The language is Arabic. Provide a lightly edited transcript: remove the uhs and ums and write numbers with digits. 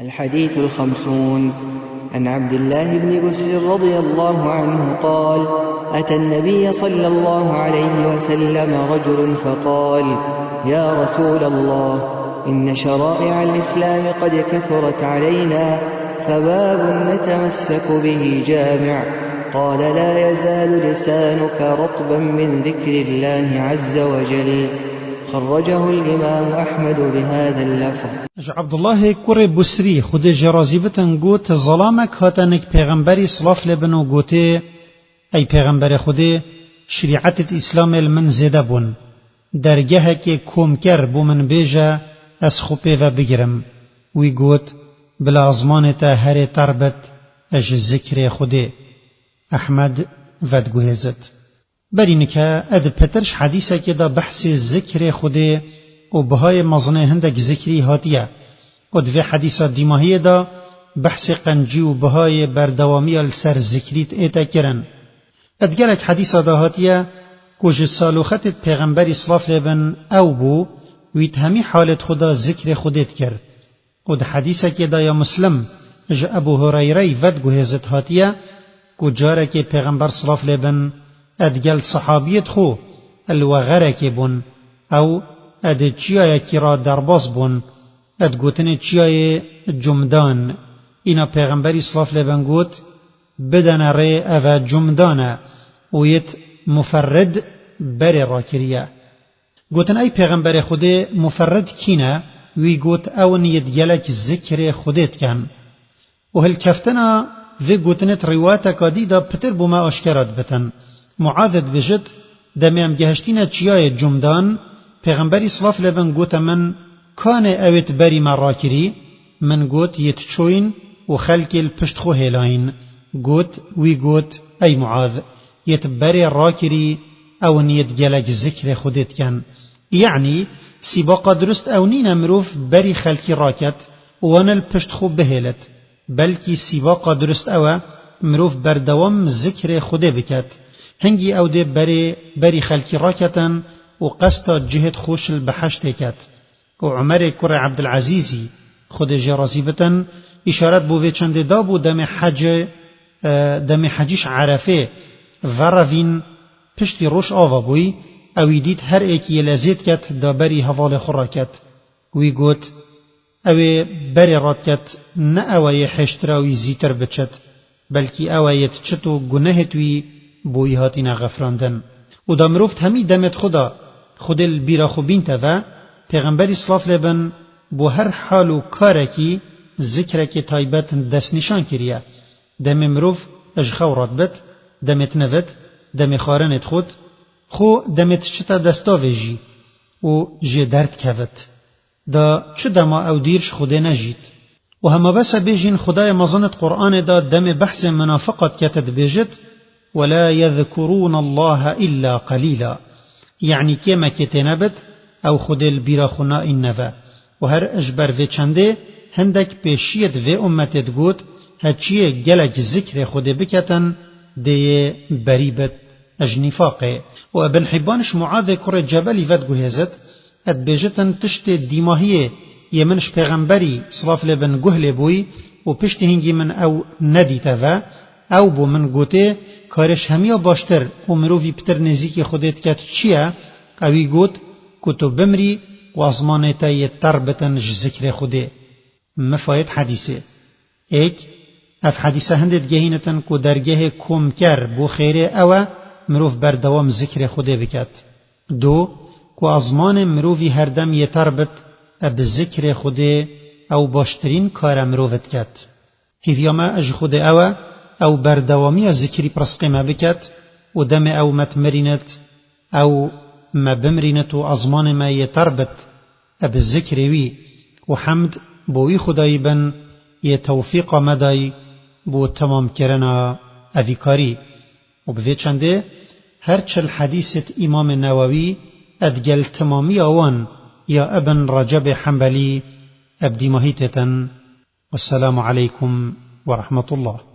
الحديث 50 عن عبد الله بن بسر رضي الله عنه قال: أتى النبي صلى الله عليه وسلم رجل فقال: يا رسول الله، إن شرائع الإسلام قد كثرت علينا، فباب نتمسك به جامع. قال: لا يزال لسانك رطبا من ذكر الله عز وجل. خرجه الإمام أحمد بهذا اللفظ. عبد الله كور بسري خود جرازيبتن قوت ظلامك هاتنك پیغمبری صلاف لبنو قوتي اي پیغمبر خود شريعت الاسلام المن زيده بون درگه که کومکر بو من بیجه از خوبه و بگیرم وی گوت بلا ازمان تا هر تربت اج ذکر خوده احمد ودگوهزت برین که اد پترش حدیثه که دا بحث ذکر خوده و بهای مزنه هندک ذکری هاتیه و دوی حدیثه دیماهیه دا بحث قنجی و بهای بردوامی السر ذکریت ایتا کرن ادگلک حدیثه دا هاتیه کج سالوخت پیغمبری صلاف لبن او بو ویت همی حالت خدا ذکر خودت کرد و ده حدیثه که دا یا مسلم اج ابو هریره ودگوهزت هاتیه کجاره که پیغمبر صلاف لبن ادگل صحابیت خو الوغره که بون او اد چیای کی را درباز بون اد گوتن چیای جمدان اینا پیغمبری صلاف لبن گوت بدن ری او جمدانه ویت مفرد بر راکریه گوتن ای پیغمبر خوده مفرد کینه وی گوت او نیت گلک ذکر خودت کن و هل کفتنا وی گوتنت روایت کادی دا پتر بوما آشکرات بتن معاذت بجد دمیم گهشتین چیای جمدان پیغمبری صلاف لبن گوت من کان اویت بری من راکری من گوت یت چوین و خلکی الپشت خو هلاین گوت وی گوت ای معاذ یت بری راکری او نیت گلک ذکر خودت کن یعنی سیباقا درست او نین مروف بری خلکی راکت وان الپشت خو بهلت بلکی سیباقا درست او مروف بردوام ذکر خوده بکت هنگی او ده بری خلکی راکتن و قصد جهت خوش البحشت کت و عمر کر عبدالعزیزی خود جرازیبتن اشارت بوه چند دابو دم حجیش عرفه وروین پشتی روش آوا بوی اوی دید هر ایکی لزید کت دا بری حوال خورا کت وی گوت اوی بری راد کت نه اوی حشتراوی زیتر بچت بلکی اویت چتو گناهت وی بوی هاتینا غفراندن و دا مروفت همی دمت خود البیرا خوبین تا پیغمبری صلاف لبن بو هر حال و کارکی ذکرکی تایبت دست نشان کریه دم مروف اجخورات بت دمت نوت دم خارنت خود خو دمت چتا دستا ویجی و جه درد کهوت دا چه دما او دیرش خوده نجید و همه بس بیجین خدای مزانت قرآن دا دم بحث منافقت کتد بیجد ولا يذكرون الله إلا قليلا يعني كما كتنبت او خود البيرا خنا النفا وهر اجبر في چنده هندك پیشیت في امتت گوت هچیه گلک ذکر خود بکتن دی بریبت اجنفاقه و ابن حبانش معاذ کر جبلی ود گوهزت اد بیجتن تشت دیماهیه یمنش پیغمبری صلاف لبن گهل بوی و پشت هنگی من او ندیتا و او بو من گوته کارش همیا باشتر و مروفی پتر نزیک خودت کت چیه اوی گوت کتو بمری و ازمانتا یه تربتن ذکر خوده مفاید حدیثه ایک اف حدیثه هندت گهینتن که درگه کمکر بو خیره او مروف بردوام ذکر خوده بکت دو که ازمان مروفی هر دم یه تربت اب ذکر خوده او باشترین کار مروفت کت هیویاما اج خوده او بردوامی ذکری پرسقیمه بکت و دم او متمرینت او ما بمرینت و ازمان ما یتربت اب ذکروی و حمد بوی خدای بن یه توفیق مدای بو تمام کرنا اویکاری و بوی چنده هرچل حدیثت امام نووی ادگل تمامی آوان یا ابن رجب حنبلی ابدی ماهیتتن والسلام علیکم ورحمة الله